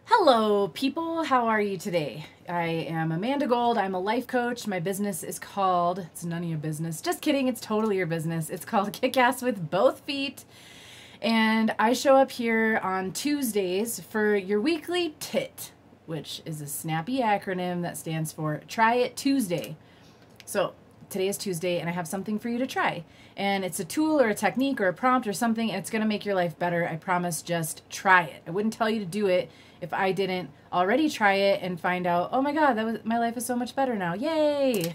Hello, people. How are you today? I am Amanda Gold. I'm a life coach. My business is called, it's none of your business. Just kidding. It's totally your business. It's called Kick Ass with Both Feet. And I show up here on Tuesdays for your weekly TIT, which is a snappy acronym that stands for Try It Tuesday. So today is Tuesday and I have something for you to try. And it's a tool or a technique or a prompt or something, and it's going to make your life better. I promise. Just try it. I wouldn't tell you to do it if I didn't already try it and find out, oh my God, my life is so much better now. Yay.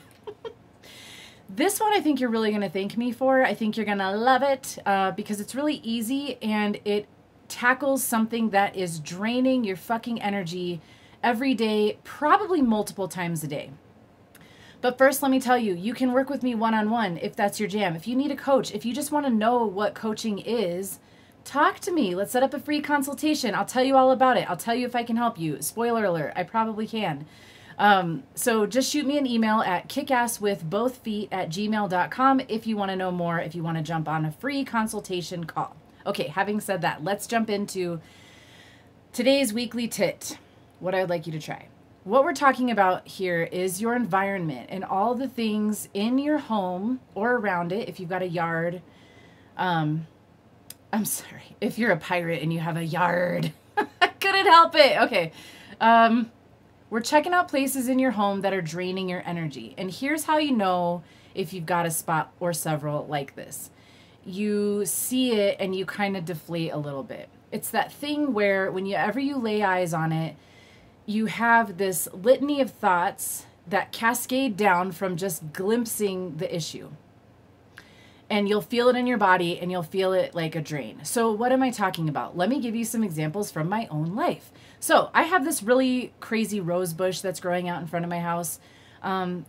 This one I think you're really going to thank me for. I think you're going to love it because it's really easy and it tackles something that is draining your fucking energy every day, probably multiple times a day. But first, let me tell you, you can work with me one-on-one if that's your jam. If you need a coach, if you just want to know what coaching is, talk to me. Let's set up a free consultation. I'll tell you all about it. I'll tell you if I can help you. Spoiler alert, I probably can. So just shoot me an email at kickasswithbothfeet@gmail.com if you want to know more, if you want to jump on a free consultation call. Okay, having said that, let's jump into today's weekly TIT, what I would like you to try. What we're talking about here is your environment and all the things in your home or around it. If you've got a yard, I'm sorry, if you're a pirate and you have a yard, I couldn't help it. Okay. We're checking out places in your home that are draining your energy. And here's how you know if you've got a spot or several like this. You see it and you kind of deflate a little bit. It's that thing where whenever you lay eyes on it, you have this litany of thoughts that cascade down from just glimpsing the issue. And you'll feel it in your body and you'll feel it like a drain. So what am I talking about? Let me give you some examples from my own life. So I have this really crazy rose bush that's growing out in front of my house.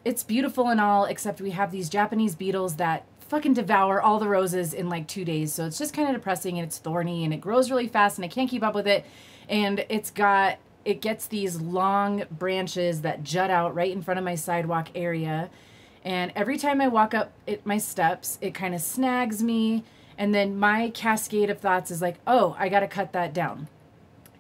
It's beautiful and all, except we have these Japanese beetles that fucking devour all the roses in like 2 days. So it's just kind of depressing and it's thorny and it grows really fast and I can't keep up with it. And it gets these long branches that jut out right in front of my sidewalk area. And every time I walk up my steps, it kind of snags me. And then my cascade of thoughts is like, oh, I got to cut that down.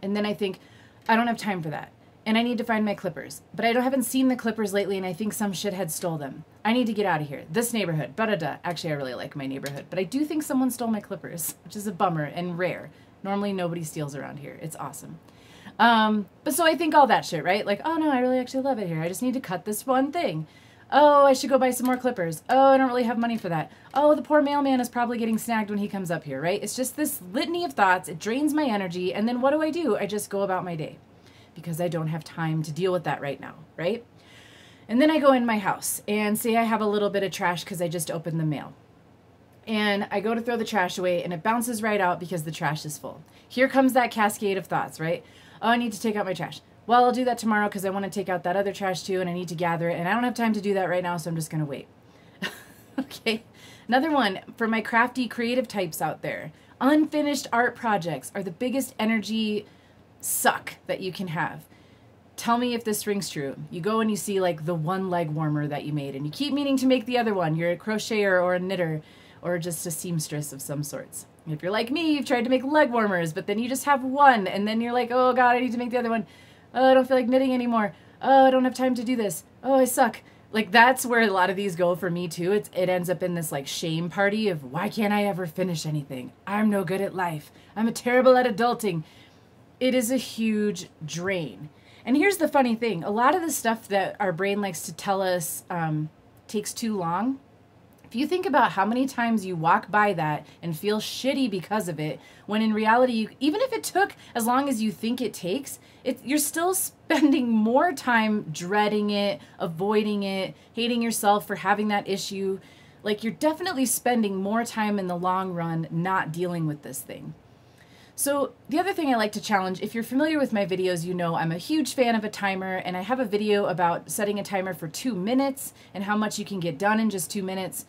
And then I think, I don't have time for that. And I need to find my clippers. But I haven't seen the clippers lately, and I think some shithead stole them. I need to get out of here. This neighborhood, da-da-da. Actually, I really like my neighborhood. But I do think someone stole my clippers, which is a bummer and rare. Normally, nobody steals around here. It's awesome. But so I think all that shit, right? Like, oh no, I really actually love it here. I just need to cut this one thing. Oh, I should go buy some more clippers. Oh, I don't really have money for that. Oh, the poor mailman is probably getting snagged when he comes up here, right? It's just this litany of thoughts. It drains my energy. And then what do? I just go about my day because I don't have time to deal with that right now, right? And then I go in my house and say I have a little bit of trash because I just opened the mail. And I go to throw the trash away and it bounces right out because the trash is full. Here comes that cascade of thoughts, right? Oh, I need to take out my trash. Well, I'll do that tomorrow because I want to take out that other trash too and I need to gather it and I don't have time to do that right now, so I'm just going to wait. Okay. Another one for my crafty creative types out there. Unfinished art projects are the biggest energy suck that you can have. Tell me if this rings true. You go and you see like the one leg warmer that you made and you keep meaning to make the other one. You're a crocheter or a knitter or just a seamstress of some sorts. If you're like me, you've tried to make leg warmers, but then you just have one and then you're like, oh God, I need to make the other one. Oh, I don't feel like knitting anymore. Oh, I don't have time to do this. Oh, I suck. Like that's where a lot of these go for me too. It ends up in this like shame party of why can't I ever finish anything? I'm no good at life. I'm terrible at adulting. It is a huge drain. And here's the funny thing. A lot of the stuff that our brain likes to tell us takes too long. If you think about how many times you walk by that and feel shitty because of it, when in reality, even if it took as long as you think it takes, you're still spending more time dreading it, avoiding it, hating yourself for having that issue. Like you're definitely spending more time in the long run not dealing with this thing. So the other thing I like to challenge, if you're familiar with my videos, you know I'm a huge fan of a timer, and I have a video about setting a timer for 2 minutes and how much you can get done in just 2 minutes.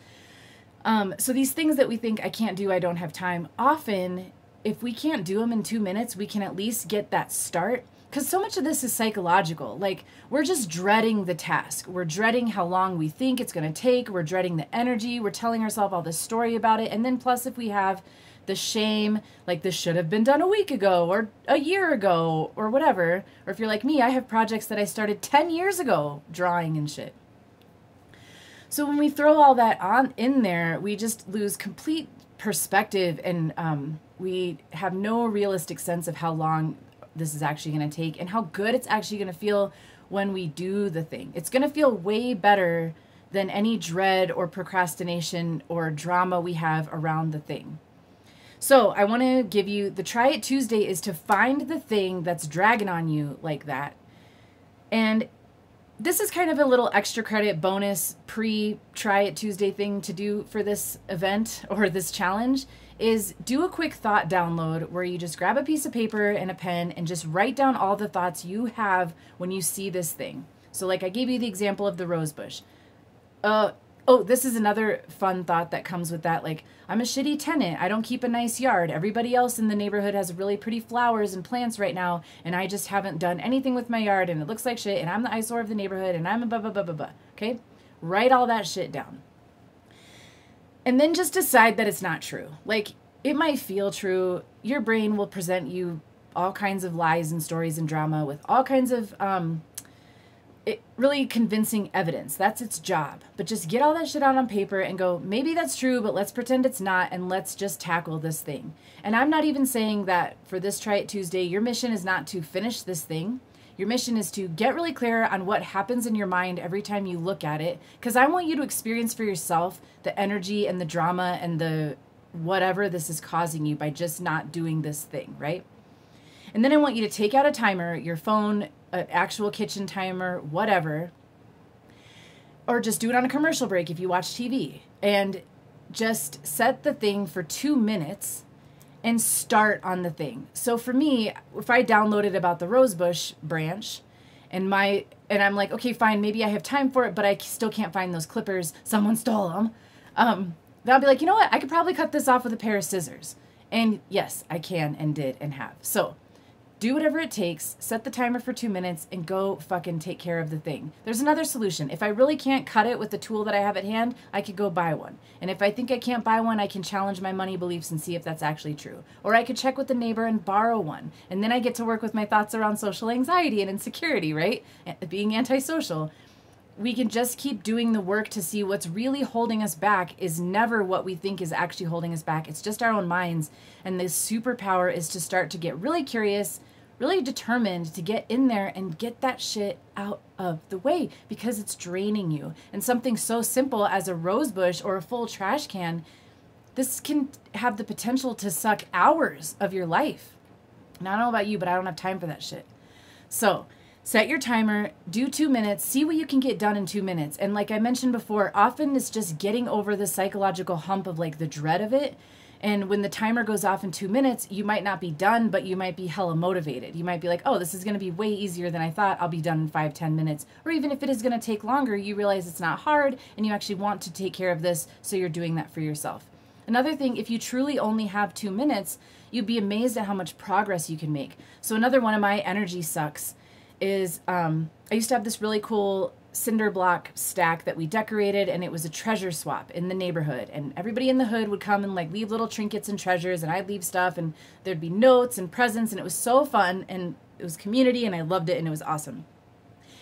So these things that we think I can't do, I don't have time, often if we can't do them in 2 minutes, we can at least get that start. Because so much of this is psychological. Like we're just dreading the task. We're dreading how long we think it's going to take. We're dreading the energy. We're telling ourselves all this story about it. And then plus if we have the shame, like this should have been done a week ago or a year ago or whatever. Or if you're like me, I have projects that I started 10 years ago drawing and shit. So when we throw all that on in there, we just lose complete perspective, and we have no realistic sense of how long this is actually going to take and how good it's actually going to feel when we do the thing. It's going to feel way better than any dread or procrastination or drama we have around the thing. So I want to give you the Try It Tuesday is to find the thing that's dragging on you like that. And this is kind of a little extra credit bonus pre-Try It Tuesday thing to do for this event or this challenge is do a quick thought download where you just grab a piece of paper and a pen and just write down all the thoughts you have when you see this thing. So like I gave you the example of the rose bush. Oh, this is another fun thought that comes with that. Like, I'm a shitty tenant. I don't keep a nice yard. Everybody else in the neighborhood has really pretty flowers and plants right now, and I just haven't done anything with my yard, and it looks like shit, and I'm the eyesore of the neighborhood, and I'm a blah, blah, blah, blah, blah. Okay? Write all that shit down. And then just decide that it's not true. Like, it might feel true. Your brain will present you all kinds of lies and stories and drama with all kinds of really convincing evidence. That's its job. But just get all that shit out on paper and go, maybe that's true, but let's pretend it's not, and let's just tackle this thing. And I'm not even saying that for this Try It Tuesday, your mission is not to finish this thing. Your mission is to get really clear on what happens in your mind every time you look at it, because I want you to experience for yourself the energy and the drama and the whatever this is causing you by just not doing this thing, right? And then I want you to take out a timer, your phone, an actual kitchen timer, whatever, or just do it on a commercial break if you watch TV, and just set the thing for 2 minutes and start on the thing. So for me, if I downloaded about the rosebush branch and I'm like, okay, fine, maybe I have time for it, but I still can't find those clippers. Someone stole them. Then I'll be like, you know what? I could probably cut this off with a pair of scissors. And yes, I can and did and have. So do whatever it takes, set the timer for 2 minutes, and go fucking take care of the thing. There's another solution. If I really can't cut it with the tool that I have at hand, I could go buy one. And if I think I can't buy one, I can challenge my money beliefs and see if that's actually true. Or I could check with the neighbor and borrow one. And then I get to work with my thoughts around social anxiety and insecurity, right? Being antisocial. We can just keep doing the work to see what's really holding us back is never what we think is actually holding us back. It's just our own minds. And the superpower is to start to get really curious, really determined to get in there and get that shit out of the way because it's draining you. And something so simple as a rose bush or a full trash can, this can have the potential to suck hours of your life. And I don't know about you, but I don't have time for that shit. So set your timer, do 2 minutes, see what you can get done in 2 minutes. And like I mentioned before, often it's just getting over the psychological hump of like the dread of it. And when the timer goes off in 2 minutes, you might not be done, but you might be hella motivated. You might be like, oh, this is going to be way easier than I thought. I'll be done in 5-10 minutes. Or even if it is going to take longer, you realize it's not hard and you actually want to take care of this, so you're doing that for yourself. Another thing, if you truly only have 2 minutes, you'd be amazed at how much progress you can make. So another one of my energy sucks is I used to have this really cool cinder block stack that we decorated, and it was a treasure swap in the neighborhood, and everybody in the hood would come and like leave little trinkets and treasures, and I'd leave stuff, and there'd be notes and presents, and it was so fun, and it was community, and I loved it, and it was awesome.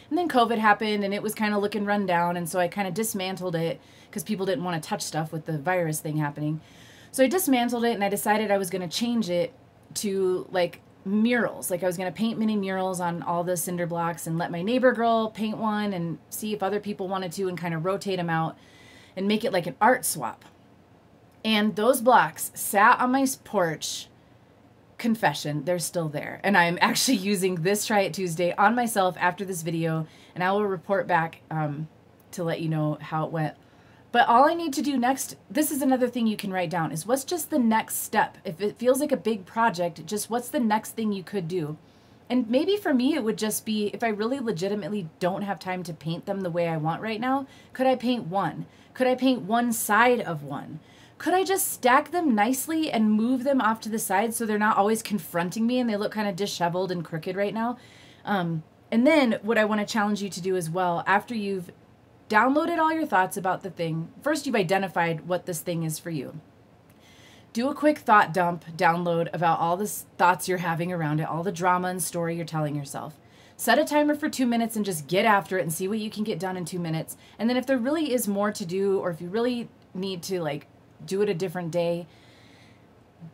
And then COVID happened, and it was kind of looking run down, and so I kind of dismantled it because people didn't want to touch stuff with the virus thing happening. So I dismantled it, and I decided I was going to change it to like murals. Like I was going to paint mini murals on all the cinder blocks and let my neighbor girl paint one and see if other people wanted to, and kind of rotate them out and make it like an art swap. And those blocks sat on my porch. Confession, they're still there. And I'm actually using this Try It Tuesday on myself after this video, and I will report back to let you know how it went. But all I need to do next, this is another thing you can write down, is what's just the next step? If it feels like a big project, just what's the next thing you could do? And maybe for me, it would just be, if I really legitimately don't have time to paint them the way I want right now, could I paint one? Could I paint one side of one? Could I just stack them nicely and move them off to the side so they're not always confronting me and they look kind of disheveled and crooked right now? And then what I want to challenge you to do as well, after you've downloaded all your thoughts about the thing, first you've identified what this thing is for you. do a quick thought dump download about all the thoughts you're having around it, all the drama and story you're telling yourself. Set a timer for 2 minutes and just get after it and see what you can get done in 2 minutes. And then if there really is more to do, or if you really need to like do it a different day,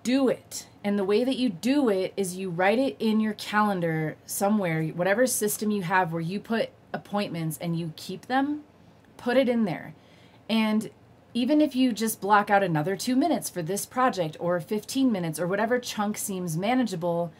do it. And the way that you do it is you write it in your calendar somewhere, whatever system you have where you put appointments and you keep them, put it in there. And even if you just block out another 2 minutes for this project or 15 minutes or whatever chunk seems manageable,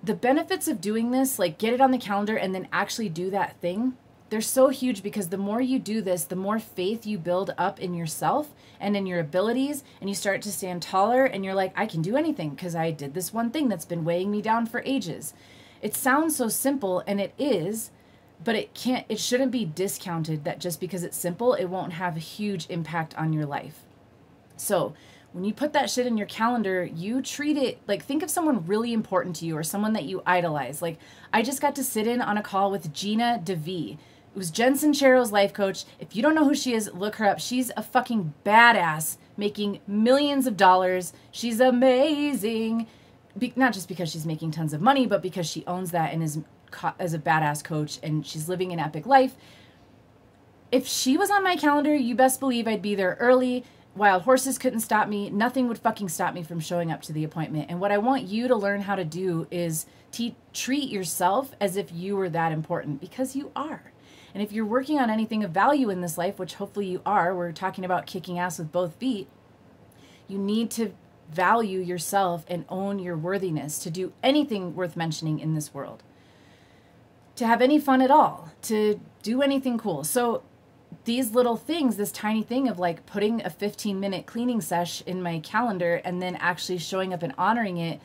the benefits of doing this, like get it on the calendar and then actually do that thing, they're so huge, because the more you do this, the more faith you build up in yourself and in your abilities, and you start to stand taller and you're like, I can do anything because I did this one thing that's been weighing me down for ages. It sounds so simple, and it is, but it shouldn't be discounted that just because it's simple, it won't have a huge impact on your life. So when you put that shit in your calendar, you treat it like, think of someone really important to you or someone that you idolize. Like, I just got to sit in on a call with Gina DeVee. It was Jen Sincero's life coach. If you don't know who she is, look her up. She's a fucking badass, making millions of dollars. She's amazing. Not just because she's making tons of money, but because she owns that and is as a badass coach, and she's living an epic life. If she was on my calendar, you best believe I'd be there early. Wild horses couldn't stop me. Nothing would fucking stop me from showing up to the appointment. And what I want you to learn how to do is treat yourself as if you were that important, because you are. And if you're working on anything of value in this life, which hopefully you are, we're talking about kicking ass with both feet, you need to value yourself and own your worthiness to do anything worth mentioning in this world, to have any fun at all, to do anything cool. So these little things, this tiny thing of like putting a 15-minute cleaning sesh in my calendar and then actually showing up and honoring it,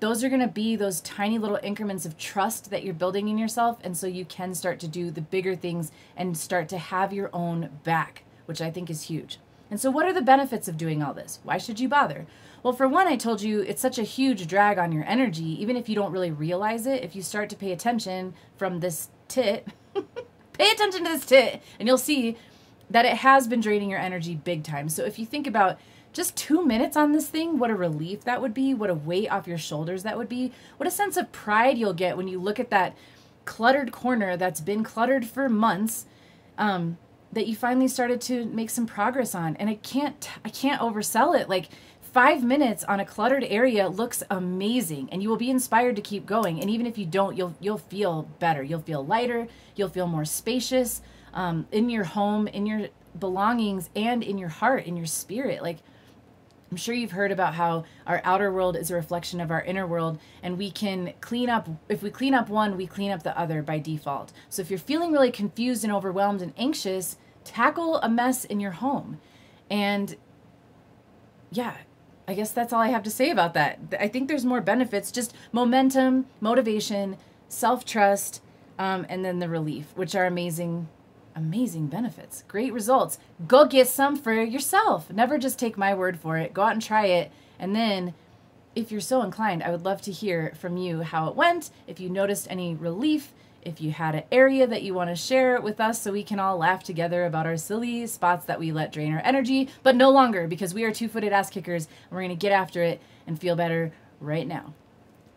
those are going to be those tiny little increments of trust that you're building in yourself. And so you can start to do the bigger things and start to have your own back, which I think is huge. And so what are the benefits of doing all this? Why should you bother? Well, for one, I told you it's such a huge drag on your energy, even if you don't really realize it. If you start to pay attention from this tit, pay attention to this tit, and you'll see that it has been draining your energy big time. So if you think about just 2 minutes on this thing, what a relief that would be, what a weight off your shoulders that would be, what a sense of pride you'll get when you look at that cluttered corner that's been cluttered for months, that you finally started to make some progress on. And I can't oversell it. Like, 5 minutes on a cluttered area looks amazing, and you will be inspired to keep going. And even if you don't, you'll feel better. You'll feel lighter. You'll feel more spacious in your home, in your belongings, and in your heart, in your spirit. Like, I'm sure you've heard about how our outer world is a reflection of our inner world, and we can clean up. If we clean up one, we clean up the other by default. So if you're feeling really confused and overwhelmed and anxious, tackle a mess in your home. And yeah, I guess that's all I have to say about that. I think there's more benefits, just momentum, motivation, self-trust, and then the relief, which are amazing, amazing benefits. Great results. Go get some for yourself. Never just take my word for it. Go out and try it. And then, if you're so inclined, I would love to hear from you how it went, if you noticed any relief, if you had an area that you want to share with us so we can all laugh together about our silly spots that we let drain our energy, but no longer, because we are two-footed ass kickers, and we're going to get after it and feel better right now.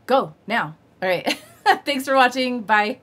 Go now. All right. Thanks for watching. Bye.